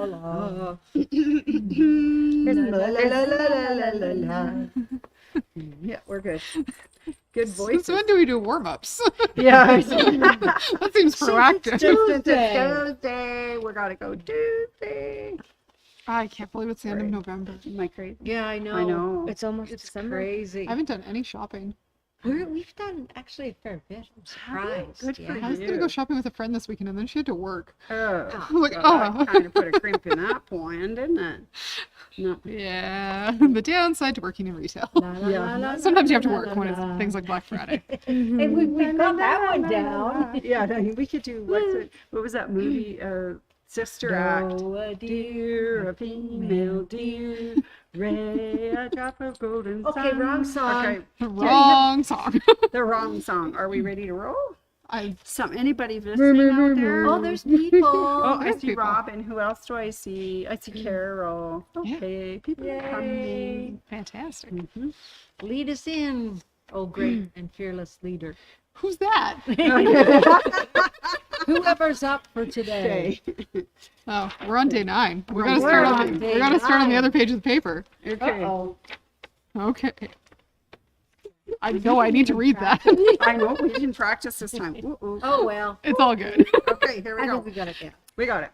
la. Yeah, we're good. Good voice. So when do we do warm-ups? Yeah. That seems proactive. Tuesday. We gotta go Tuesday. I can't believe it's the end of Right. November. Am I crazy? Yeah, I know. I know. It's almost It's December. crazy. I haven't done any shopping. We've done actually a fair bit. I'm surprised. Good for yeah. I was gonna go shopping with a friend this weekend, and then she had to work. Oh, I'm like, well, oh. that kind of put a crimp in that point, didn't it? No. Yeah, the downside to working in retail. Sometimes you have to work when it's things like Black Friday. Hey, we've got that one down. Yeah, no, we could do what was that movie? Sister Act. Oh, a Dear, a female deer, Ray, a drop of golden sun. Okay, wrong song. Okay, Wrong song. the wrong song. Are we ready to roll? I Anybody listening out there? Oh, there's people. Oh, I there's see people. Robin. Who else do I see? I see Carol. Yeah. Okay, people are coming. fantastic. Mhm. Lead us in, oh great and fearless leader. Who's that? Whoever's up for today. Okay. Oh, we're on day 9. We gotta We're start on on. day We gotta start on the 9. other page of the paper. Okay. Uh-oh. Okay. I know I need to read that. I know we didn't practice this time. Ooh. Oh well. It's all good. Okay, here we I go. think we got it down. We got it.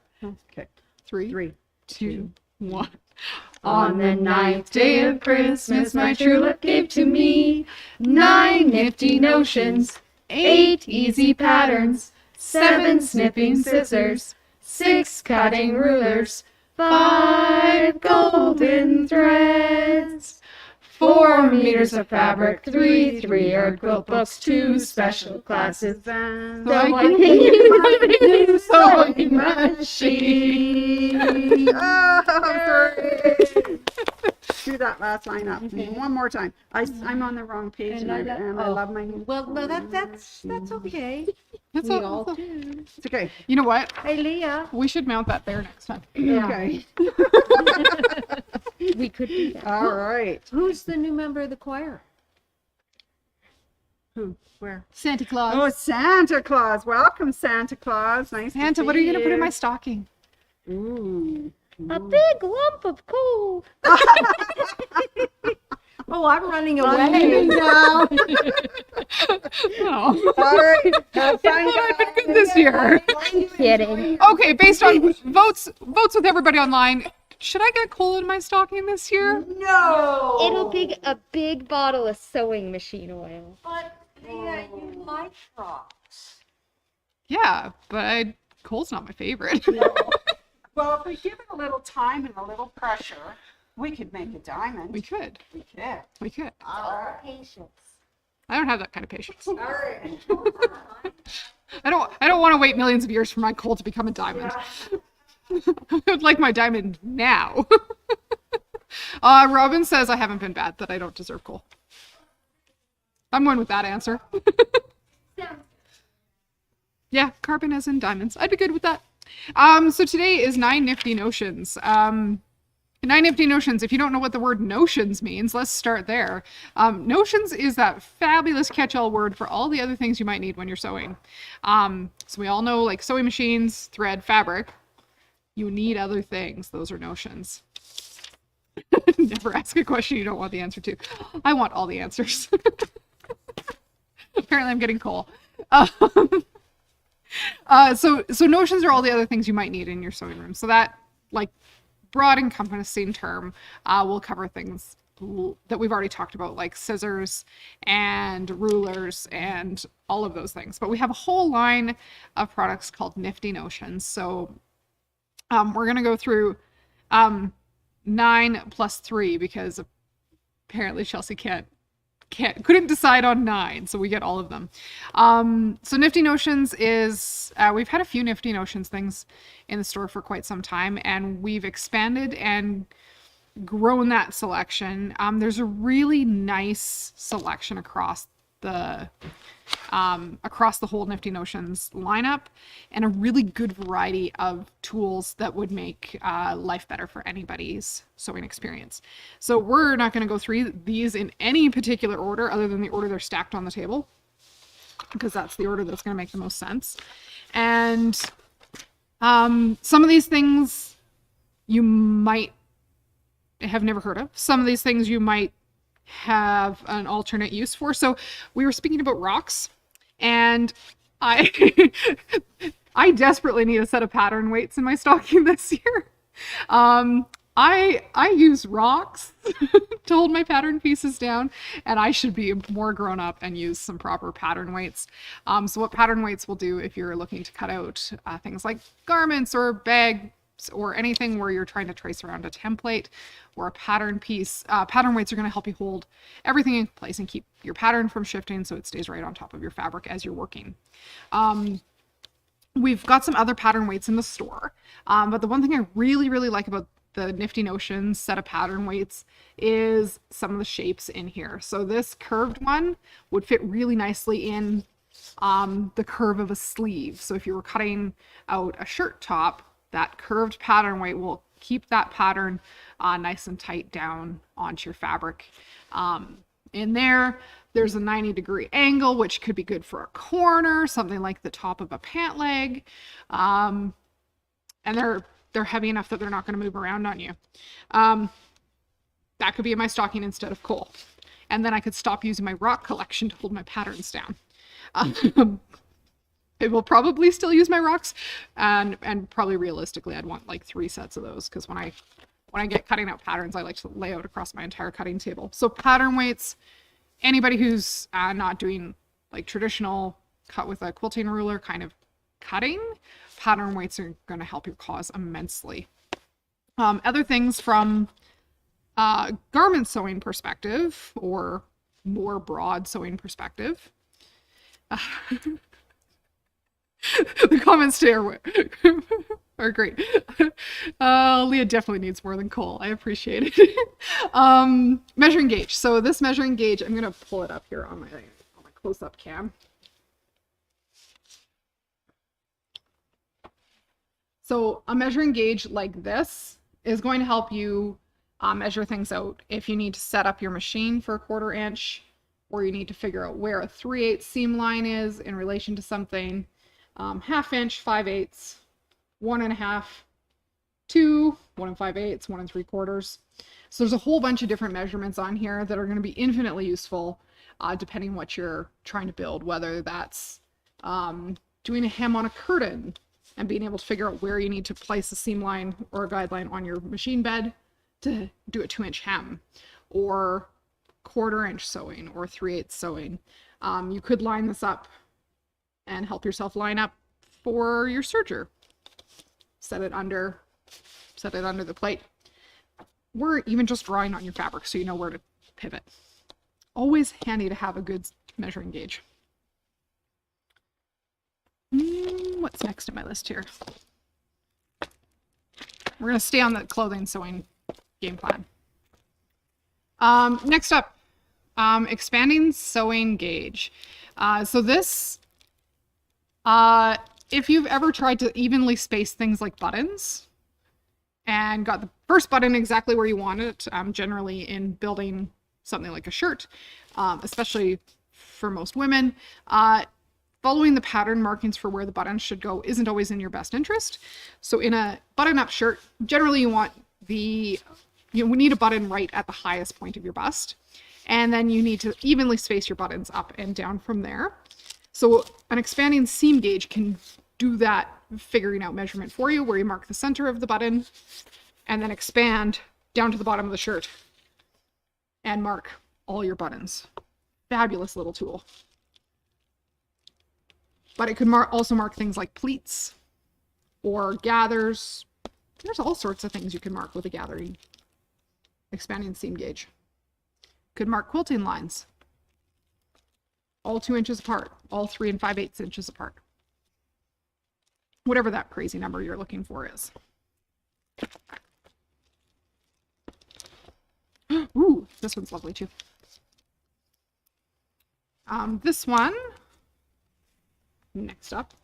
Okay. 3, 3. 2, 1. On the 9th day of Christmas, my true love gave to me 9 nifty notions, 8 easy patterns, 7 snipping scissors, 6 cutting rulers, 5 golden threads, 4 meters of fabric, 3 3-yard quilt books, 2 special classes, And So I one can sewing machine. oh, sorry. Do that last line up one more time. I'm on the wrong page, and I love my new. Well, no, that's okay. That's We all. all do. It's okay. You know what? Hey, Leah. We should mount that there next time. Okay. We could do that. All right. Who's the new member of the choir? Who? Where? Santa Claus. Oh, Santa Claus. Welcome, Santa Claus. Nice to Santa, see what are you gonna put in you. my stocking? Ooh. A big lump of coal. Oh, I'm running away now. Oh. All right. Have fun, I've been guys. good this year. Kidding. Okay, based on votes with everybody online, should I get coal in my stocking this year? No. It'll be a big bottle of sewing machine oil. But Leah, you like frogs. Yeah, but coal's not my favorite. Well, if we give it a little time and a little pressure, we could make a diamond. We could. We could. We could. All right. Patience. I don't have that kind of patience. All right. I don't want to wait millions of years for my coal to become a diamond. I would like my diamond now. Robin says I haven't been bad, that I don't deserve coal. I'm going with that answer. Yeah, carbon as in diamonds. I'd be good with that. So today is 9 nifty notions. 9 nifty notions. If you don't know what the word notions means, let's start there. Notions is that fabulous catch-all word for all the other things you might need when you're sewing. So we all know, like, sewing machines, thread, fabric. You need other things. Those are notions. Never ask a question you don't want the answer to. I want all the answers. Apparently I'm getting coal. So notions are all the other things you might need in your sewing room. So that, like, broad encompassing term will cover things that we've already talked about, like scissors and rulers and all of those things. But we have a whole line of products called Nifty Notions. So we're going to go through 9 plus 3 because apparently Chelsea couldn't decide on 9, so we get all of them. So Nifty Notions is, we've had a few Nifty Notions things in the store for quite some time, and we've expanded and grown that selection. There's a really nice selection across the whole Nifty Notions lineup, and a really good variety of tools that would make life better for anybody's sewing experience. So we're not going to go through these in any particular order other than the order they're stacked on the table, because that's the order that's going to make the most sense. And some of these things you might have never heard of. Some of these things you might have an alternate use for. So we were speaking about rocks, and I I desperately need a set of pattern weights in my stocking this year. I use rocks to hold my pattern pieces down, and I should be more grown up and use some proper pattern weights. So what pattern weights will do if you're looking to cut out things like garments or bags or anything where you're trying to trace around a template or a pattern piece, pattern weights are going to help you hold everything in place and keep your pattern from shifting so it stays right on top of your fabric as you're working. We've got some other pattern weights in the store, but the one thing I really, really like about the Nifty Notions set of pattern weights is some of the shapes in here. So this curved one would fit really nicely in the curve of a sleeve. So if you were cutting out a shirt top, that curved pattern weight will keep that pattern nice and tight down onto your fabric. In there's a 90-degree angle, which could be good for a corner, something like the top of a pant leg. And they're heavy enough that they're not going to move around on you. That could be in my stocking instead of coal. And then I could stop using my rock collection to hold my patterns down. I will probably still use my rocks, and probably realistically I'd want like 3 sets of those, because when I get cutting out patterns, I like to lay out across my entire cutting table. So pattern weights, anybody who's not doing like traditional cut with a quilting ruler kind of cutting, pattern weights are going to help your cause immensely. Other things from garment sewing perspective, or more broad sewing perspective. The comments today are great. Leah definitely needs more than coal. I appreciate it. Measuring gauge. So this measuring gauge, I'm going to pull it up here on my close-up cam. So a measuring gauge like this is going to help you measure things out. If you need to set up your machine for a 1/4 inch, or you need to figure out where a 3/8 seam line is in relation to something, 1/2 inch, 5/8, 1.5, 2, 1 5/8, 1 3/4. So there's a whole bunch of different measurements on here that are going to be infinitely useful depending what you're trying to build, whether that's doing a hem on a curtain and being able to figure out where you need to place a seam line or a guideline on your machine bed to do a 2-inch hem, or 1/4 inch sewing or 3/8 sewing. You could line this up and help yourself line up for your serger. Set it under the plate, or even just drawing on your fabric so you know where to pivot. Always handy to have a good measuring gauge. What's next on my list here? We're going to stay on the clothing sewing game plan. Next up, expanding sewing gauge. So this, if you've ever tried to evenly space things like buttons and got the first button exactly where you want it, generally in building something like a shirt, especially for most women, following the pattern markings for where the buttons should go isn't always in your best interest. So in a button-up shirt, generally you need a button right at the highest point of your bust, and then you need to evenly space your buttons up and down from there. So an expanding seam gauge can do that figuring out measurement for you, where you mark the center of the button and then expand down to the bottom of the shirt and mark all your buttons. Fabulous little tool. But it could also mark things like pleats or gathers. There's all sorts of things you can mark with a gathering expanding seam gauge. Could mark quilting lines, all 2 inches apart, all 3 5/8 inches apart. Whatever that crazy number you're looking for is. Ooh, this one's lovely too. This one, next up.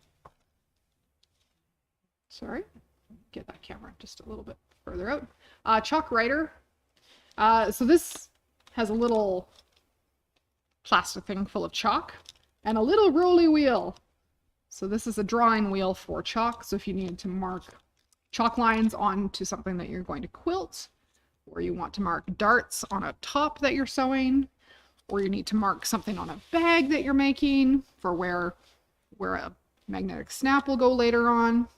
Sorry, get that camera just a little bit further out. Chalk writer. So this has a little plastic thing full of chalk and a little rolly wheel. So this is a drawing wheel for chalk. So if you need to mark chalk lines onto something that you're going to quilt, or you want to mark darts on a top that you're sewing, or you need to mark something on a bag that you're making for where a magnetic snap will go later on.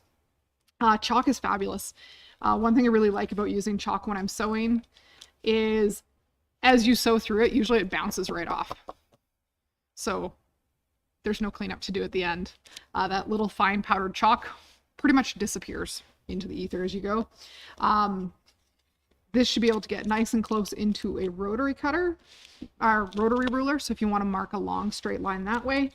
Chalk is fabulous. One thing I really like about using chalk when I'm sewing is as you sew through it, usually it bounces right off. So there's no cleanup to do at the end. That little fine powdered chalk pretty much disappears into the ether as you go. This should be able to get nice and close into a rotary cutter, or rotary ruler. So if you want to mark a long straight line that way,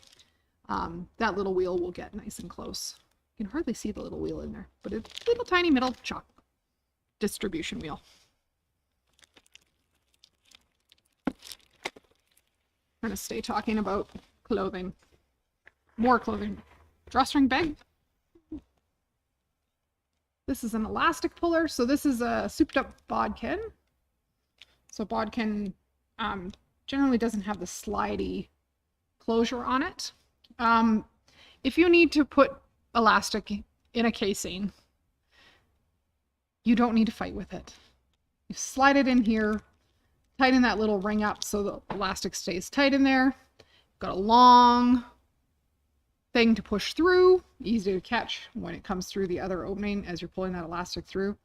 that little wheel will get nice and close. You can hardly see the little wheel in there, but it's a little tiny middle chalk distribution wheel. I'm going to stay talking about clothing. More clothing. Drawstring bag. This is an elastic puller. So this is a souped up bodkin. So bodkin generally doesn't have the slidey closure on it. If you need to put elastic in a casing, you don't need to fight with it. You slide it in here, tighten that little ring up so the elastic stays tight in there. Got a long thing to push through, easy to catch when it comes through the other opening as you're pulling that elastic through.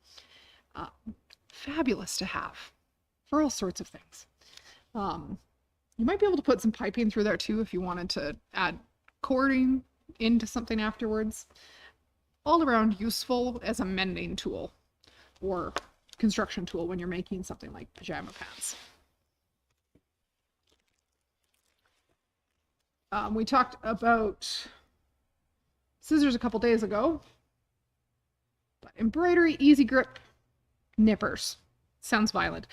Fabulous to have for all sorts of things. You might be able to put some piping through there too if you wanted to add cording into something afterwards. All around useful as a mending tool or construction tool when you're making something like pajama pants. We talked about scissors a couple days ago, but embroidery, easy grip, nippers. Sounds violent.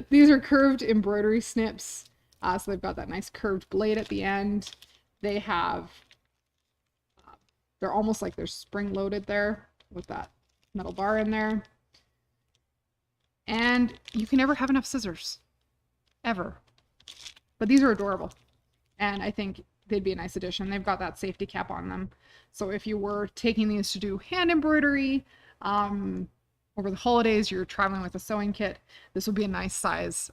These are curved embroidery snips. So they've got that nice curved blade at the end. They have, they're almost like they're spring loaded there with that metal bar in there. And you can never have enough scissors, ever. But these are adorable. And I think they'd be a nice addition. They've got that safety cap on them. So if you were taking these to do hand embroidery, over the holidays, you're traveling with a sewing kit, this would be a nice size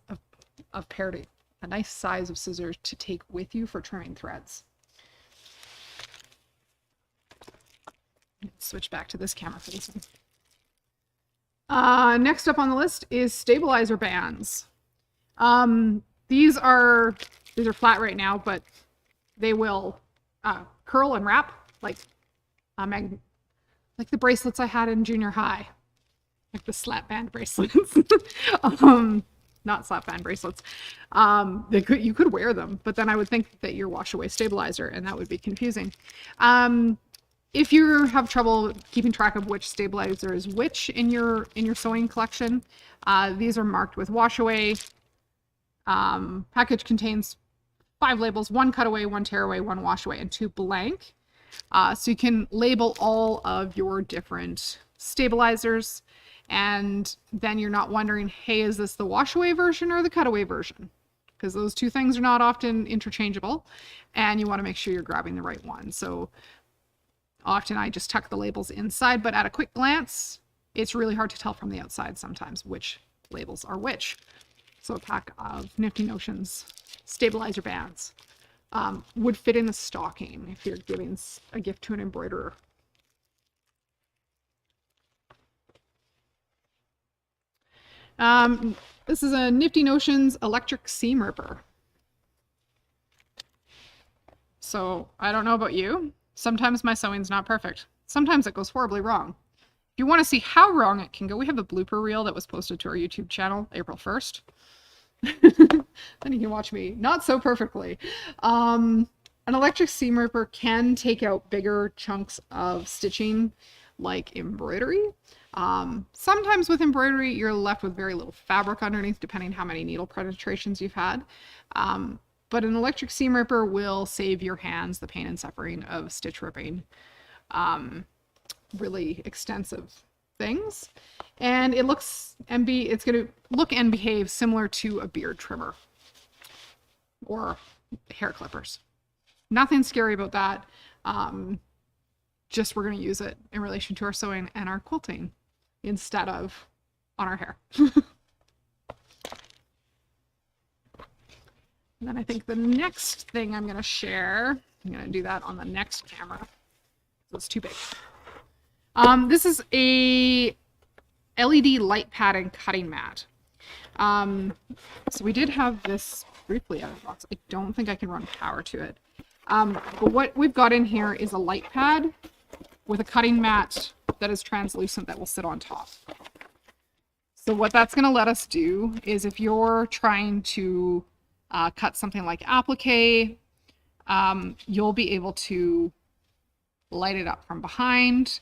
of parity, a nice size of scissors to take with you for trimming threads. Let's switch back to this camera for this one. Next up on the list is stabilizer bands. These are flat right now, but they will curl and wrap like the bracelets I had in junior high, like the slap band bracelets. Not slap band bracelets. You could wear them, but then I would think that you're wash away stabilizer, and that would be confusing. If you have trouble keeping track of which stabilizer is which in your sewing collection, these are marked with wash away. Package contains 5 labels, 1 cutaway, 1 tearaway, 1 wash away, and 2 blank. So you can label all of your different stabilizers, and then you're not wondering, hey, is this the wash away version or the cutaway version? Because those two things are not often interchangeable, and you want to make sure you're grabbing the right one. So often I just tuck the labels inside, but at a quick glance, it's really hard to tell from the outside sometimes which labels are which. So a pack of Nifty Notions stabilizer bands would fit in the stocking if you're giving a gift to an embroiderer. This is a Nifty Notions electric seam ripper. So I don't know about you. Sometimes my sewing's not perfect. Sometimes it goes horribly wrong. If you want to see how wrong it can go, we have a blooper reel that was posted to our YouTube channel April 1st. Then you can watch me not so perfectly. An electric seam ripper can take out bigger chunks of stitching like embroidery. Sometimes with embroidery, you're left with very little fabric underneath, depending how many needle penetrations you've had. But an electric seam ripper will save your hands the pain and suffering of stitch ripping really extensive things. And it looks it's going to look and behave similar to a beard trimmer or hair clippers. Nothing scary about that. just we're going to use it in relation to our sewing and our quilting instead of on our hair. And then I think the next thing I'm going to share, I'm going to do that on the next camera. So it's too big. This is a LED light pattern cutting mat. So we did have this briefly out of the box. I don't think I can run power to it. But what we've got in here is a light pad with a cutting mat that is translucent that will sit on top. So what that's going to let us do is if you're trying to cut something like applique, you'll be able to light it up from behind,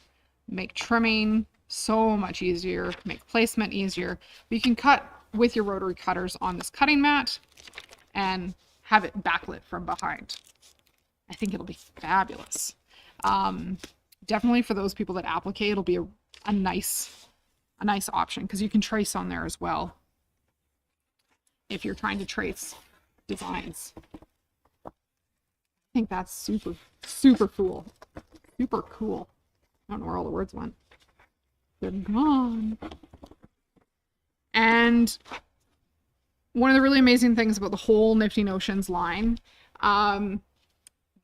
make trimming so much easier, make placement easier. You can cut with your rotary cutters on this cutting mat and have it backlit from behind. I think it'll be fabulous. Definitely for those people that applique, it'll be a nice option because you can trace on there as well if you're trying to trace designs. I think that's super, super cool. Super cool. I don't know where all the words went. They're gone. And one of the really amazing things about the whole Nifty Notions line,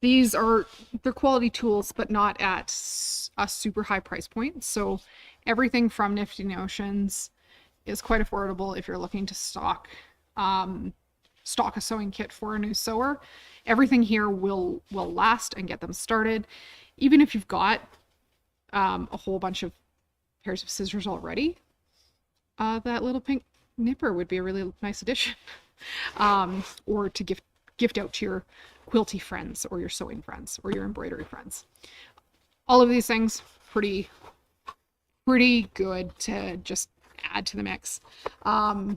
they're quality tools, but not at a super high price point. So everything from Nifty Notions is quite affordable if you're looking to stock a sewing kit for a new sewer. Everything here will last and get them started. Even if you've got a whole bunch of pairs of scissors already, that little pink nipper would be a really nice addition. Or to gift out to your quilty friends or your sewing friends or your embroidery friends. All of these things pretty good to just add to the mix. The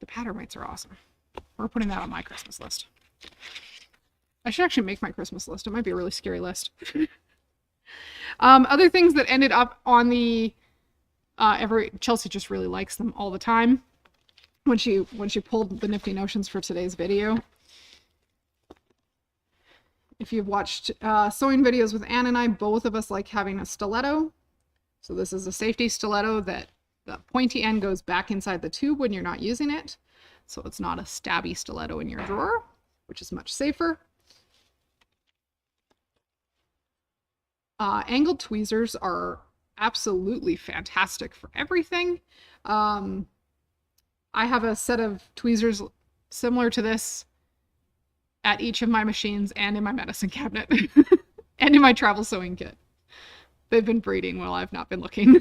pattern weights are awesome. We're putting that on my Christmas list. I should actually make my Christmas list. It might be a really scary list. Other things that ended up on the Chelsea just really likes them all the time. When she pulled the Nifty Notions for today's video. If you've watched sewing videos with Anne and I, both of us like having a stiletto. So this is a safety stiletto that the pointy end goes back inside the tube when you're not using it. So it's not a stabby stiletto in your drawer, which is much safer. Angled tweezers are absolutely fantastic for everything. I have a set of tweezers similar to this at each of my machines and in my medicine cabinet and in my travel sewing kit. They've been breeding while I've not been looking.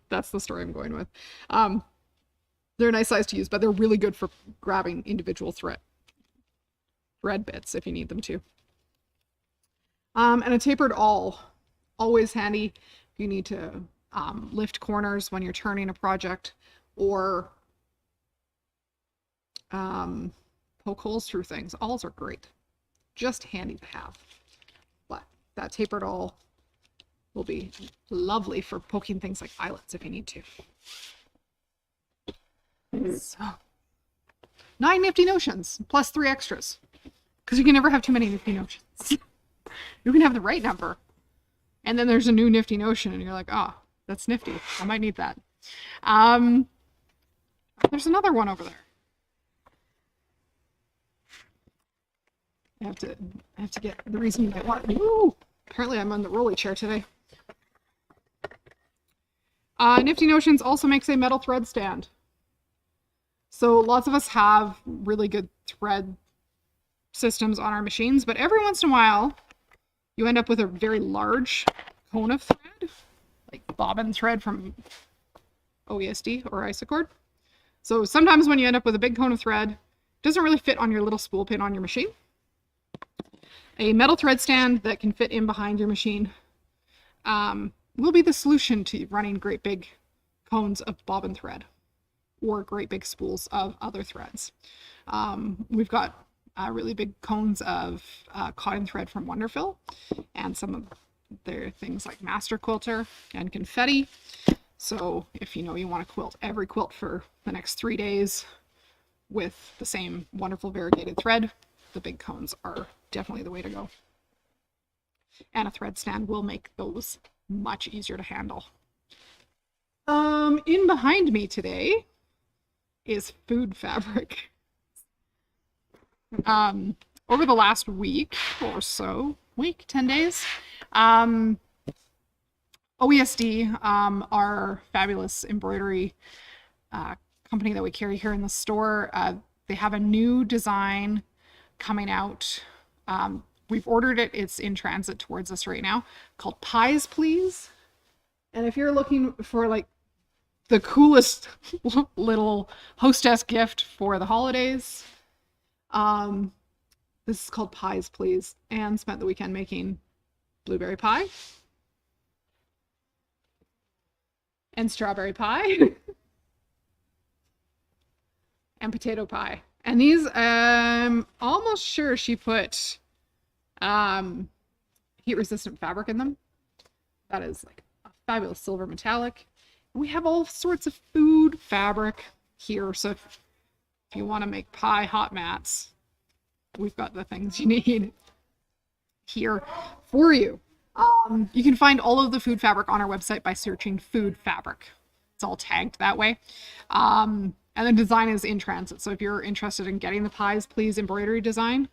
That's the story I'm going with. They're a nice size to use, but they're really good for grabbing individual thread bits if you need them to. And a tapered awl, always handy if you need to lift corners when you're turning a project or poke holes through things. Awls are great. Just handy to have. But that tapered awl will be lovely for poking things like eyelets if you need to. So, 9 Nifty Notions plus 3 extras. Because you can never have too many Nifty Notions. You can have the right number. And then there's a new Nifty Notion and you're like, oh, that's nifty. I might need that. There's another one over there. I have to get the reason I want. Ooh, apparently I'm on the rolly chair today. Nifty Notions also makes a metal thread stand. So lots of us have really good thread systems on our machines, but every once in a while you end up with a very large cone of thread, like bobbin thread from OESD or Isacord. So sometimes when you end up with a big cone of thread, it doesn't really fit on your little spool pin on your machine. A metal thread stand that can fit in behind your machine will be the solution to running great big cones of bobbin thread or great big spools of other threads. We've got really big cones of cotton thread from Wonderfil and some of their things like Master Quilter and Confetti. So if you want to quilt every quilt for the next 3 days with the same wonderful variegated thread, the big cones are definitely the way to go. and a thread stand will make those much easier to handle. In behind me today is food fabric. Over the last week or so, 10 days, OESD, our fabulous embroidery company that we carry here in the store, they have a new design coming out. We've ordered it. It's in transit towards us right now, called Pies Please. And if you're looking for like the coolest little hostess gift for the holidays, this is called Pies Please. Anne spent the weekend making blueberry pie and strawberry pie and potato pie. And these, I'm almost sure she put heat resistant fabric in them. That is like a fabulous silver metallic. And we have all sorts of food fabric here. So if you want to make pie hot mats, we've got the things you need here for you. You can find all of the food fabric on our website by searching food fabric. It's all tagged that way. And the design is in transit. So if you're interested in getting the Pies Please embroidery design,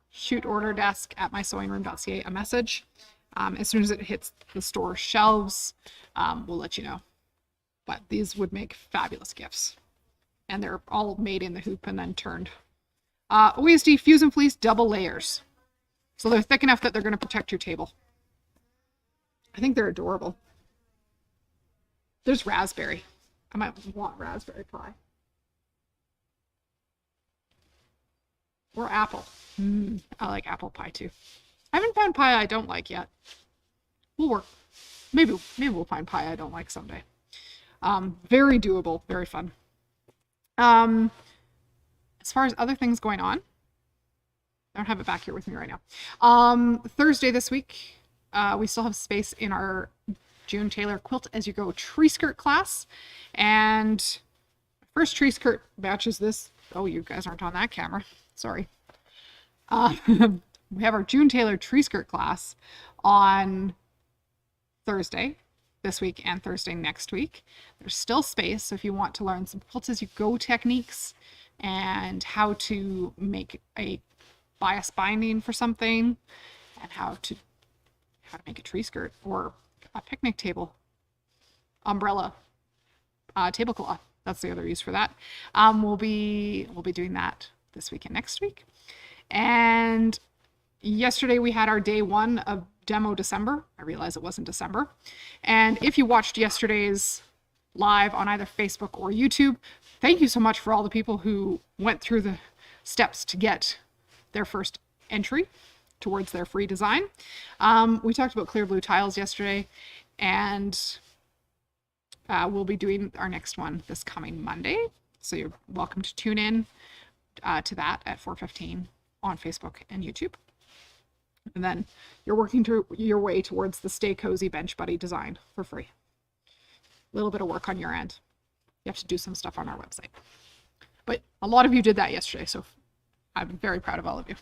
shoot order desk at mysewingroom.ca a message. As soon as it hits the store shelves, we'll let you know. But these would make fabulous gifts. And they're all made in the hoop and then turned. OESD Fusion Fleece double layers. So they're thick enough that they're going to protect your table. I think they're adorable. There's raspberry. I might want raspberry pie. Or apple. I like apple pie too. I haven't found pie I don't like yet. We'll work. Maybe we'll find pie I don't like someday. Very doable, very fun. As far as other things going on, I don't have it back here with me right now. Thursday this week, we still have space in our June Taylor Quilt As You Go tree skirt class. And first tree skirt batch is this. Oh, you guys aren't on that camera. Sorry. We have our June Taylor tree skirt class on Thursday this week and Thursday next week. There's still space, so if you want to learn some quilt as you go techniques and how to make a bias binding for something and how to make a tree skirt or a picnic table umbrella tablecloth, that's the other use for that. We'll be doing that this week and next week. And yesterday we had our day one of demo December. I realize it wasn't December. And if you watched yesterday's live on either Facebook or YouTube, thank you so much for all the people who went through the steps to get their first entry towards their free design. We talked about clear blue tiles yesterday, and we'll be doing our next one this coming Monday. So you're welcome to tune in to that at 4:15 on Facebook and YouTube. And then you're working your way towards the Stay Cozy Bench Buddy design for free. A little bit of work on your end. You have to do some stuff on our website. But a lot of you did that yesterday, so I'm very proud of all of you.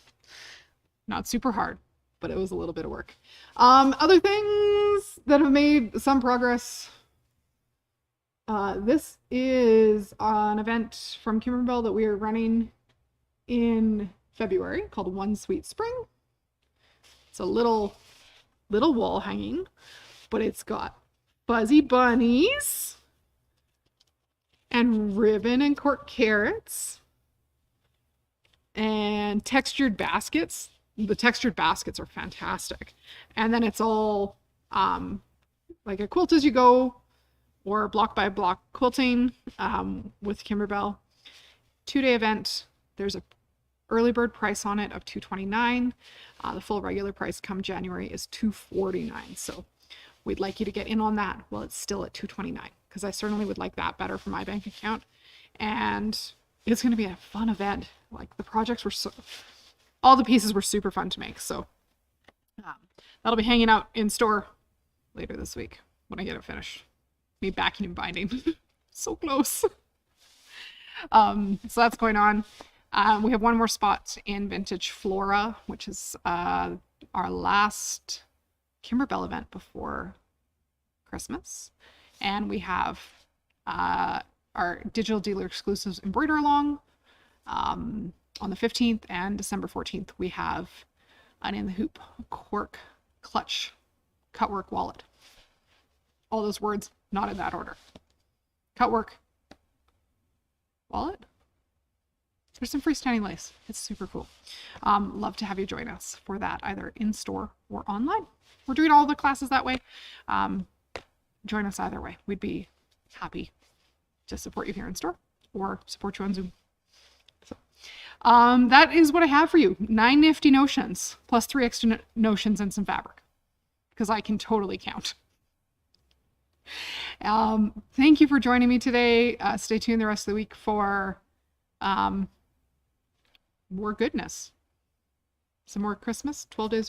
Not super hard, but it was a little bit of work. Other things that have made some progress. This is an event from Kimberbell that we are running in February called One Sweet Spring. It's a little wall hanging, but it's got fuzzy bunnies and ribbon and cork carrots and textured baskets. The textured baskets are fantastic. And then it's all like a quilt as you go or block by block quilting with Kimberbell. 2-day event. There's a early bird price on it of $229. The full regular price come January is $249. So we'd like you to get in on that while it's still at $229, because I certainly would like that better for my bank account. And it's going to be a fun event. Like, the projects were all the pieces were super fun to make. So that'll be hanging out in store later this week when I get it finished. Me backing and binding. So close. So that's going on. We have one more spot in Vintage Flora, which is our last Kimberbell event before Christmas. And we have our digital dealer exclusives embroider along on the 15th, and December 14th we have an In the Hoop cork clutch cutwork wallet. All those words not in that order. Cutwork wallet. There's some freestanding lace. It's super cool. Love to have you join us for that, either in store or online. We're doing all the classes that way. Join us either way. We'd be happy to support you here in store or support you on Zoom. So, that is what I have for you. 9 nifty notions plus 3 extra notions and some fabric, because I can totally count. Thank you for joining me today. Stay tuned the rest of the week for more goodness. Some more Christmas, 12 days